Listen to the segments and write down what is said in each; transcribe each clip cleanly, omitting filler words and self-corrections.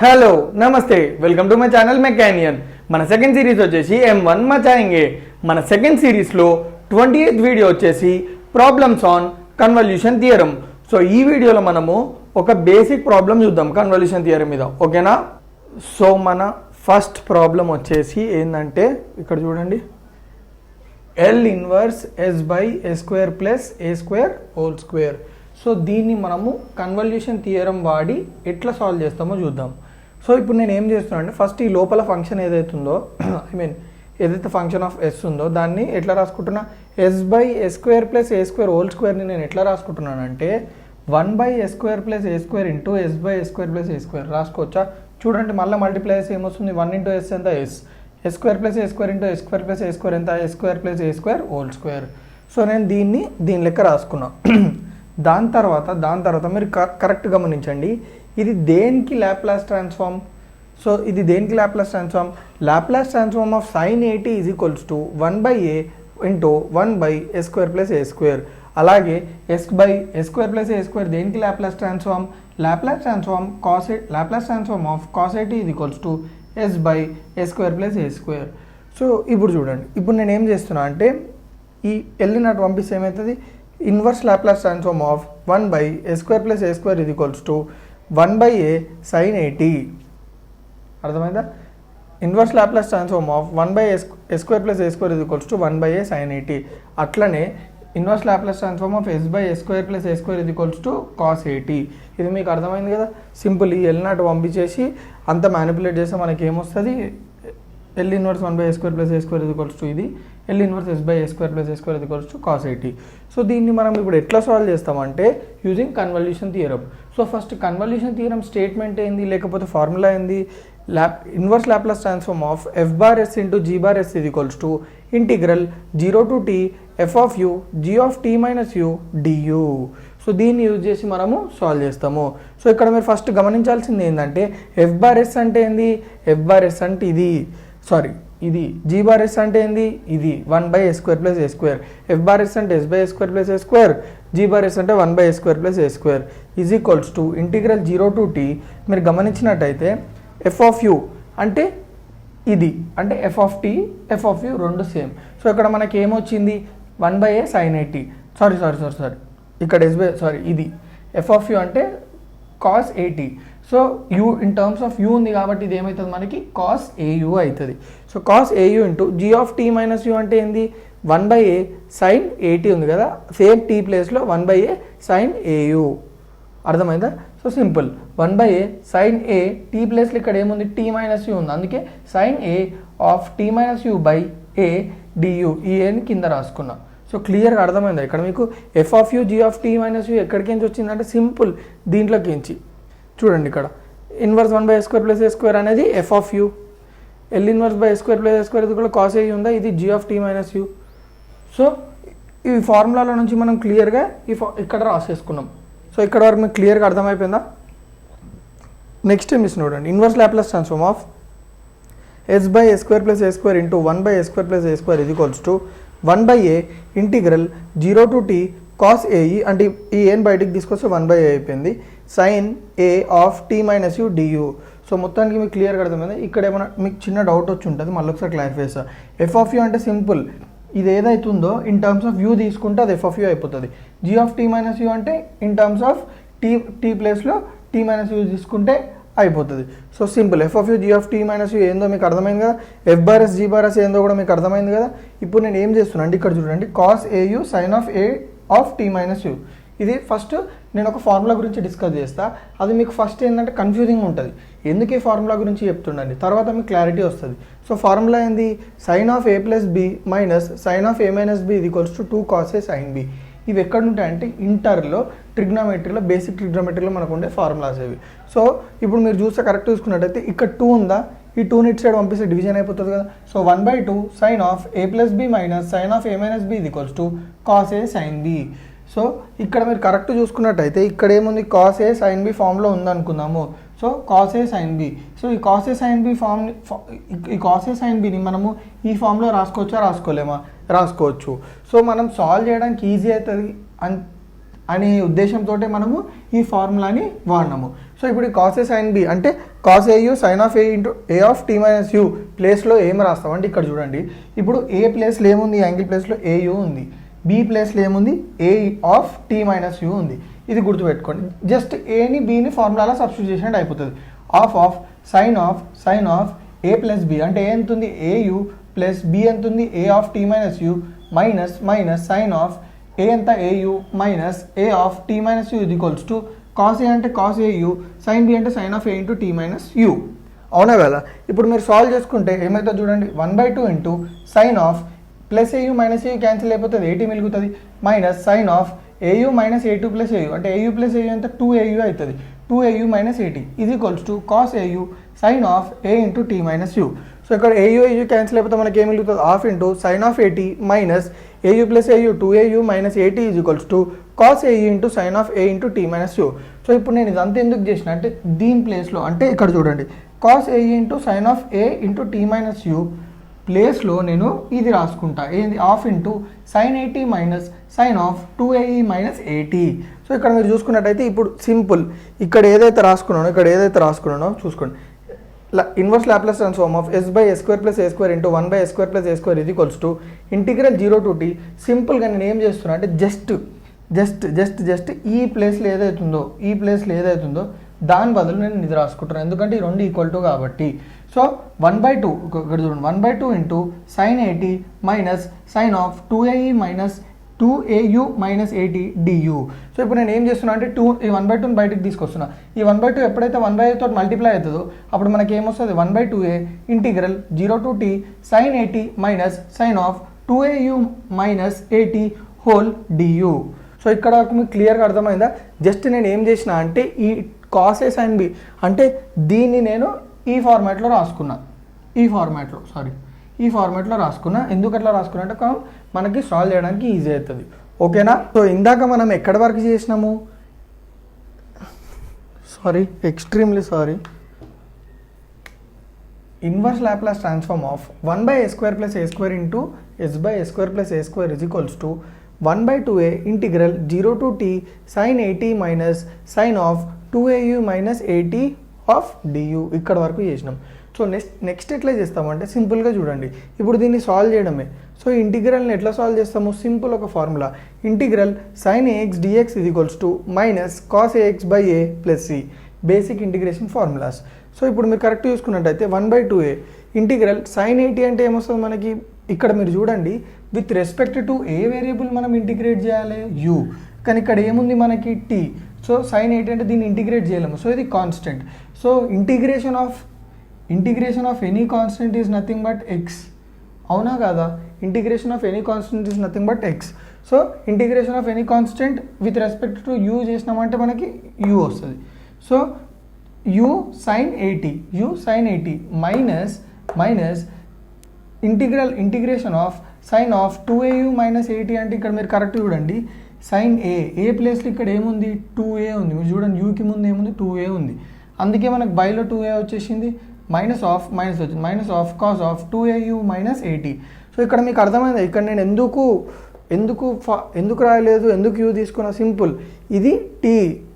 Hello नमस्ते welcome to मై channel మెకానియన్ మన second series వచ్చేసి M1 మచాయింగే మన సెకండ్ సిరీస్ లో 28th వీడియో వచ్చేసి problems on convolution theorem so ఈ వీడియోలో మనము ఒక బేసిక్ ప్రాబ్లం చూద్దాం కన్వల్యూషన్ థియరం మీద ఓకేనా సో మన ఫస్ట్ ప్రాబ్లం వచ్చేసి ఏందంటే ఇక్కడ చూడండి L inverse S by A square plus A square whole square so దీన్ని మనము కన్వల్యూషన్ థియరం వాడి ఎట్లా సాల్వ్ చేస్తామో చూద్దాం సో ఇప్పుడు నేను ఏం చేస్తున్నాను అంటే ఫస్ట్ ఈ లోపల ఫంక్షన్ ఏదైతే ఉందో ఐ మీన్ ఏదైతే ఫంక్షన్ ఆఫ్ ఎస్ ఉందో దాన్ని ఎట్లా రాసుకుంటున్నా S by A square plus A square whole square ని నేను ఎట్లా రాసుకుంటున్నానంటే 1 by A square plus A square into S by A square plus A square రాసుకోవచ్చా చూడండి మళ్ళీ మల్టిప్లై చేసి ఏమొస్తుంది 1 into S ఎంత S square plus A square into S square plus A square ఎంత S square plus A square whole square so నేను దీని లెక్క రాసుకున్నా దాని తర్వాత మీరు కరెక్ట్ గమనించండి ఇది దేనికి లాప్లాస్ ట్రాన్స్ఫార్మ్ సో ఇది దేనికి Laplace transform of sin 80 is equals to 1 by A into 1 by A square plus A square అలాగే S by A square plus A square దేనికి Laplace transform of cos 80 is equals to S by A square plus A square so ఇప్పుడు చూడండి ఇప్పుడు నేను ఏం చేస్తున్నా అంటే ఈ ఎల్ని నాటు పంపిస్తే ఏమవుతుంది inverse Laplace transform of 1 by A square plus A square is equals to 1 by A sin 80 అర్థమైందా inverse Laplace transform of 1 by A square plus A square is equals to 1 by A sin 80 అట్లనే inverse Laplace transform of S by A square plus A square is equals to cos 80 ఇది మీకు అర్థమైంది కదా simple ఈ L నాటు పంపించేసి అంత manipulate చేస్తే మనకి ఏమొస్తుంది L inverse 1 by A square plus A square is equals to ఇది L inverse S by A square plus A square is equals to cos 80 so దీన్ని మనం ఇప్పుడు ఎట్లా సాల్వ్ చేస్తామంటే using convolution theorem so first convolution theorem statement ఏంది లేకపోతే formula ఏంది inverse Laplace transform of f bar s into g bar s is equals to integral 0 to t f of u g of t minus u du so దీన్ని use చేసి మనము solve చేస్తాము so ఇక్కడ మీరు first గమనించాల్సింది ఏంటంటే f bar s అంటే ఏంది f bar s అంటే ఇది g bar s అంటే ఏంది ఇది 1 by A square plus A square f bar s అంటే S by A square plus A square g bar s అంటే 1 by A square plus A square is equals to integral 0 to t మీరు గమనించినట్టయితే f of u అంటే ఇది అంటే f of t f of u రెండు same so ఇక్కడ మనకి ఏమొచ్చింది 1 by A sin 80 సారీ ఇక్కడ ఇది f of u అంటే cos 80 so u in terms of u ఉంది కాబట్టి ఇది ఏమవుతుంది మనకి cos au అవుతుంది so cos au into g of t minus u అంటే ఏంది 1 by A sin 80 ఉంది కదా సేమ్ t ప్లేస్లో 1 by A sin au అర్థమైందా so simple 1 by A sin A t ప్లేస్లో ఇక్కడ ఏముంది t minus u ఉంది అందుకే sin A of t minus u by A du ఈ ఏని కింద రాసుకున్నా సో క్లియర్గా అర్థమైందా ఇక్కడ మీకు f of u g of t minus u ఎక్కడికించి వచ్చిందంటే సింపుల్ దీంట్లోకించి చూడండి ఇక్కడ inverse 1 by A square plus A square అనేది f of u L inverse by A square plus A square ఇది కూడా cos A ఉందా ఇది g of t minus u so ఈ ఫార్ములాలో నుంచి మనం క్లియర్గా ఇక్కడ రాసేసుకున్నాం సో ఇక్కడ వరకు మీకు క్లియర్గా అర్థమైపోయిందా నెక్స్ట్ ఏం ఇస్తున్నాడు చూడండి inverse Laplace transform of S by A square plus A square into 1 by A square plus A square is equals to 1 by A integral 0 to t cos AE అంటే ఈ ఏం బయటికి తీసుకొస్తే 1 by A అయిపోయింది sin A of t minus u du so మొత్తానికి మీకు క్లియర్గా అర్థమైంది ఇక్కడ ఏమైనా మీకు చిన్న డౌట్ వచ్చి ఉంటుంది మళ్ళీ ఒకసారి క్లారిఫై చేస్తా f of u అంటే సింపుల్ ఇది ఏదైతుందో ఇన్ టర్మ్స్ ఆఫ్ u తీసుకుంటే అది f of u అయిపోతుంది g of t minus u అంటే ఇన్ టర్మ్స్ ఆఫ్ t ప్లేస్లో t minus u తీసుకుంటే అయిపోతుంది so simple f of u g of t minus u ఏందో మీకు అర్థమైంది కదా f bar s g bar s ఏందో కూడా మీకు అర్థమైంది కదా ఇప్పుడు నేను ఏం చేస్తున్నా అంటే ఇక్కడ చూడండి cos au sin of A of t minus u ఇది ఫస్ట్ నేను ఒక ఫార్ములా గురించి డిస్కస్ చేస్తా అది మీకు ఫస్ట్ ఏంటంటే కన్ఫ్యూజింగ్ ఉంటుంది ఎందుకు ఈ ఫార్ములా గురించి చెప్తుండండి తర్వాత మీకు క్లారిటీ వస్తుంది సో ఫార్ములా ఏంది sin of A plus b minus sin of A minus b ఇది equals to 2 cos A sin b ఇవి ఎక్కడ ఉంటాయంటే ఇంటర్లో ట్రిగ్నోమెట్రీలో బేసిక్ ట్రిగ్నోమెట్రీలో మనకు ఉండే ఫార్ములాస్ ఇవి సో ఇప్పుడు మీరు చూస్తే కరెక్ట్ చూసుకున్నట్టయితే ఇక్కడ 2 ఉందా ఈ 2 ఇటు సైడ్ పంపిస్తే డివిజన్ అయిపోతుంది కదా so 1 by 2 sin of A plus b minus sin of A minus b ఇది equals to cos A sin b so ఇక్కడ మీరు కరెక్ట్ చూసుకున్నట్టయితే ఇక్కడ ఏముంది cos A sin b ఫామ్లో ఉందనుకుందాము so cos A sin b so ఈ cos A sin b ఈ cos A sin bని మనము ఈ ఫామ్లో రాసుకోవచ్చా రాసుకోలేమా రాసుకోవచ్చు సో మనం సాల్వ్ చేయడానికి ఈజీ అవుతుంది అనే ఉద్దేశంతో మనము ఈ ఫార్ములాని వాడినాము. సో ఇప్పుడు ఈ కాస్ ఏ సైన్ బి అంటే cos AU sine of A into A of T minus you ప్లేస్లో ఏం రాస్తాం అంటే ఇక్కడ చూడండి, ఇప్పుడు ఏ ప్లేస్లో ఏముంది, యాంగిల్ ప్లేస్లో ఏయు ఉంది, బి ప్లేస్లో ఏముంది, ఏ ఆఫ్ టీ మైనస్ యూ ఉంది. ఇది గుర్తుపెట్టుకోండి. జస్ట్ ఏని బీని ఫార్ములాలో సబ్స్టిట్యూట్ చేసినట్టు అయిపోతుంది. Of sine of A plus B అంటే ఏ ఎంత ఉంది, ఏయు ప్లస్ బి ఎంత ఉంది, A of T minus U minus sine of A ఎంత, AU minus A of T minus U ఇది ఈక్వల్స్ టు కాస్ ఏ అంటే కాస్ ఏయు, సైన్ బి అంటే sine of A into tea minus U. అవునా కదా? ఇప్పుడు మీరు solve చేసుకుంటే ఏమవుతుంది చూడండి, 1/2 into sine of plus AU minus AU cancel అయిపోతుంది, 80 మిగులుతుంది, minus sine of AU minus A two plus AU అంటే ఏయు ప్లస్ ఏయు అంటే 2au అవుతుంది, 2au మైనస్ 80 ఇది equals to cos AU sine of A into tea minus U. So ఇక్కడ AU cancel అయిపోతే మనకి ఏం మిగులుతుంది, half into sine of 80 minus AU plus AU 2au minus 80 is equals to cos AU into sine of A into tea minus U. So ఇప్పుడు నేను ఇదంతా ఎందుకు చేసిన అంటే దీని ప్లేస్లో అంటే ఇక్కడ చూడండి cos AU into sine of A into tea minus you ప్లేస్లో నేను ఇది రాసుకుంటా, ఏంది half into sine 80 minus sine of 2ae minus 80. So ఇక్కడ మీరు చూసుకున్నట్టయితే ఇప్పుడు సింపుల్ ఇక్కడ ఏదైతే రాసుకున్నానో చూసుకోండి, inverse Laplace transform of s by s square plus a square into 1/s square plus a square ఇది equals to integral 0 to t. సింపుల్గా నేను ఏం చేస్తున్నా అంటే జస్ట్ ఈ ప్లేస్లో ఏదైతుందో దాని బదులు నేను ఇది రాసుకుంటున్నాను, ఎందుకంటే ఈ రెండు ఈక్వల్ టు కాబట్టి. సో 1/2 ఇక్కడ చూడండి 1/2 into sine 80 minus sine of 2ae minus 2au minus 80 du. So ఇప్పుడు నేను ఏం చేస్తున్నా అంటే ఈ 1/2ని బయటకు తీసుకొస్తున్నా. ఈ 1/2 ఎప్పుడైతే 1/8 తోటి మల్టిప్లై అవుతుందో అప్పుడు మనకి ఏమొస్తుంది, 1/2a integral 0 to t sine 80 minus sine of 2au minus 80 whole du. So ఇక్కడ మీకు క్లియర్గా అర్థమైందా? జస్ట్ నేను ఏం చేసిన అంటే ఈ కాస్ ఏ సైన్ బి అంటే దీన్ని నేను ఈ ఫార్మాట్లో రాసుకున్నా, ఈ ఫార్మాట్లో రాసుకున్నా. ఎందుకు అట్లా రాసుకున్నా అంటే మనకి సాల్వ్ చేయడానికి ఈజీ అవుతుంది. ఓకేనా? సో ఇందాక మనం ఎక్కడి వరకు చేసినాము, extremely sorry, inverse Laplace transform of 1/s square plus a square into s by s square plus a square is equals to 1/2a integral 0 to t sine 80 minus sine of 2au minus 80 of du. ఇక్కడ వరకు చేసినాం. So next ఎట్లా చేస్తామంటే సింపుల్గా చూడండి, ఇప్పుడు దీన్ని solve చేయడమే. సో ఇంటిగ్రల్ని ఎట్లా సాల్వ్ చేస్తాము, సింపుల్ ఒక formula, integral sign ax dx ఇది equals to minus cos ax by a plus c, basic integration formulas. So ఇప్పుడు మీరు కరెక్ట్ చూసుకున్నట్టయితే 1/2a ఇంటిగ్రల్ సైన్ 80 అంటే ఏమొస్తుంది మనకి, ఇక్కడ మీరు చూడండి with respect to A variable మనం ఇంటిగ్రేట్ చేయాలి, u, కానీ ఇక్కడ ఏముంది మనకి t. సో సైన్ 80 అంటే దీన్ని ఇంటిగ్రేట్ చేయలేము, సో ఇది constant. So integration of any constant is nothing but x. అవునా కదా? Integration of any constant is nothing but x. So integration of any constant with respect to u చేసినామంటే మనకి u వస్తుంది. So u sin 80 minus integration of sine of 2au minus 80 అంటే ఇక్కడ మీరు correct చూడండి, sign ఏ ప్లేస్లో ఇక్కడ ఏముంది 2a ఉంది, మీరు చూడండి యూకి ముందు ఏముంది 2a ఉంది, అందుకే మనకు బైలో 2a వచ్చేసింది, మైనస్ వచ్చింది, minus of cos of 2au minus 80. So ఇక్కడ మీకు అర్థమైందా ఇక్కడ నేను ఎందుకు రాయలేదు, ఎందుకు u తీసుకున్నా, సింపుల్, ఇది t,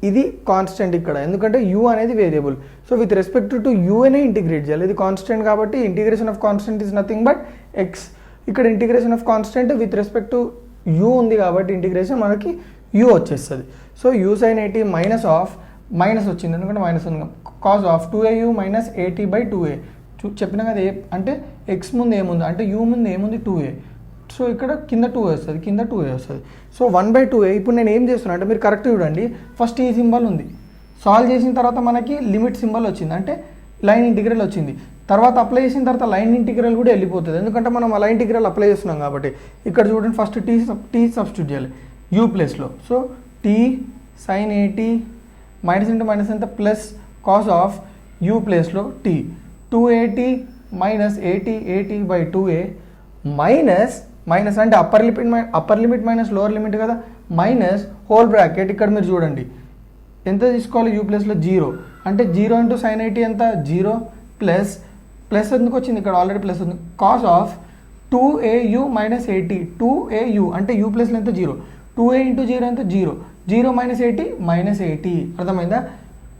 ఇది కాన్స్టెంట్ ఇక్కడ, ఎందుకంటే u అనేది variable. So with respect to u అనే ఇంటిగ్రేట్ చేయాలి, ఇది కాన్స్టెంట్ కాబట్టి integration of constant is nothing but x. ఇక్కడ integration of constant with respect to u ఉంది కాబట్టి ఇంటిగ్రేషన్ మనకి u వచ్చేస్తుంది. సో u sin 80 మైనస్ వచ్చింది, ఎందుకంటే మైనస్ ఉంది, cos of 2au minus 80 by 2a. చెప్పినా కదా అంటే x ముందు ఏముంది అంటే u ముందు ఏముంది 2a. సో ఇక్కడ కింద 2a వస్తుంది. So 1/2a. ఇప్పుడు నేను ఏం చేస్తున్నా అంటే మీరు కరెక్ట్ చూడండి, ఫస్ట్ ఈ సింబల్ ఉంది, సాల్వ్ చేసిన తర్వాత మనకి లిమిట్ సింబల్ వచ్చింది అంటే లైన్ ఇంటిగ్రల్ వచ్చింది, తర్వాత అప్లై చేసిన తర్వాత లైన్ ఇంటిగ్రల్ కూడా వెళ్ళిపోతుంది, ఎందుకంటే మనం ఆ లైన్ ఇంటిగ్రల్ అప్లై చేస్తున్నాం కాబట్టి. ఇక్కడ చూడండి ఫస్ట్ టీ సబ్స్టిట్యూట్ చేయాలి u ప్లేస్లో. So t sin 80 minus into minus ఎంత ప్లస్ కాస్ ఆఫ్ u ప్లేస్లో t 280 minus 80 by 2a minus అంటే upper limit minus lower limit కదా, మైనస్ హోల్ బ్రాకెట్. ఇక్కడ మీరు చూడండి ఎంత తీసుకోవాలి, u ప్లేస్లో 0 అంటే 0 ఇంటూ సైన్ 80 ఎంత 0 ప్లస్ ఎందుకు వచ్చింది, ఇక్కడ ఆల్రెడీ ప్లస్ ఉంది, cos of 2au minus 80, 2au అంటే u ప్లేస్లో ఎంత 0, 2a ఇంటూ 0 ఎంత 0 0 మైనస్ 80 మైనస్ 80 అర్థమైందా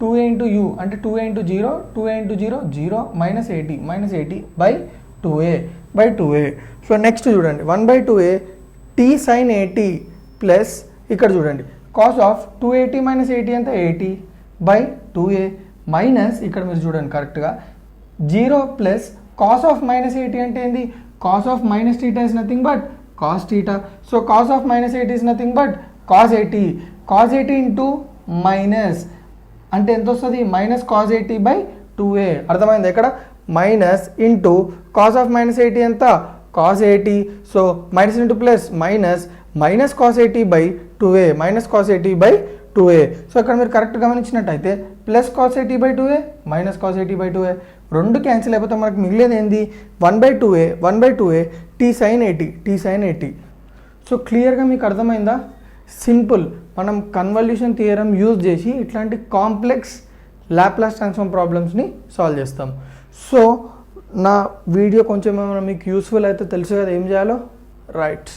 2a ఇంటూ యూ అంటే 2a into 0 2a into 0 0 minus 80 by 2a so next చూడండి 1/2a t sin 80 ప్లస్ ఇక్కడ చూడండి కాస్ ఆఫ్ 280 మైనస్ 80 అంతా 80 బై 2a మైనస్ ఇక్కడ మీరు చూడండి కరెక్ట్గా 0 ప్లస్ కాస్ ఆఫ్ మైనస్ 80 అంటే ఏంది cos of minus theta is nothing but cos theta so cos of minus 80 is nothing but cos 80 into minus అంటే ఎంత వస్తుంది మైనస్ కాస్ 80 బై 2a అర్థమైంది ఇక్కడ minus into cos of minus 80 ఎంత cos 80 so minus into plus minus cos 80 by 2a minus cos 80 by 2a so ఇక్కడ మీరు correct గమనించినట్టయితే plus cos 80 by 2a minus cos 80 by 2a రెండు cancel అయిపోతే మనకు మిగిలేది ఏంది 1/2a t sin 80 సో క్లియర్గా మీకు అర్థమైందా సింపుల్ మనం కన్వల్యూషన్ థియరం యూజ్ చేసి ఇట్లాంటి కాంప్లెక్స్ లాప్లాస్ ట్రాన్స్ఫార్మ్ ప్రాబ్లమ్స్ని సాల్వ్ చేస్తాం సో నా వీడియో కొంచెం ఏమైనా మీకు యూస్ఫుల్ అయితే తెలుసు కదా ఏం చేయాలో రైట్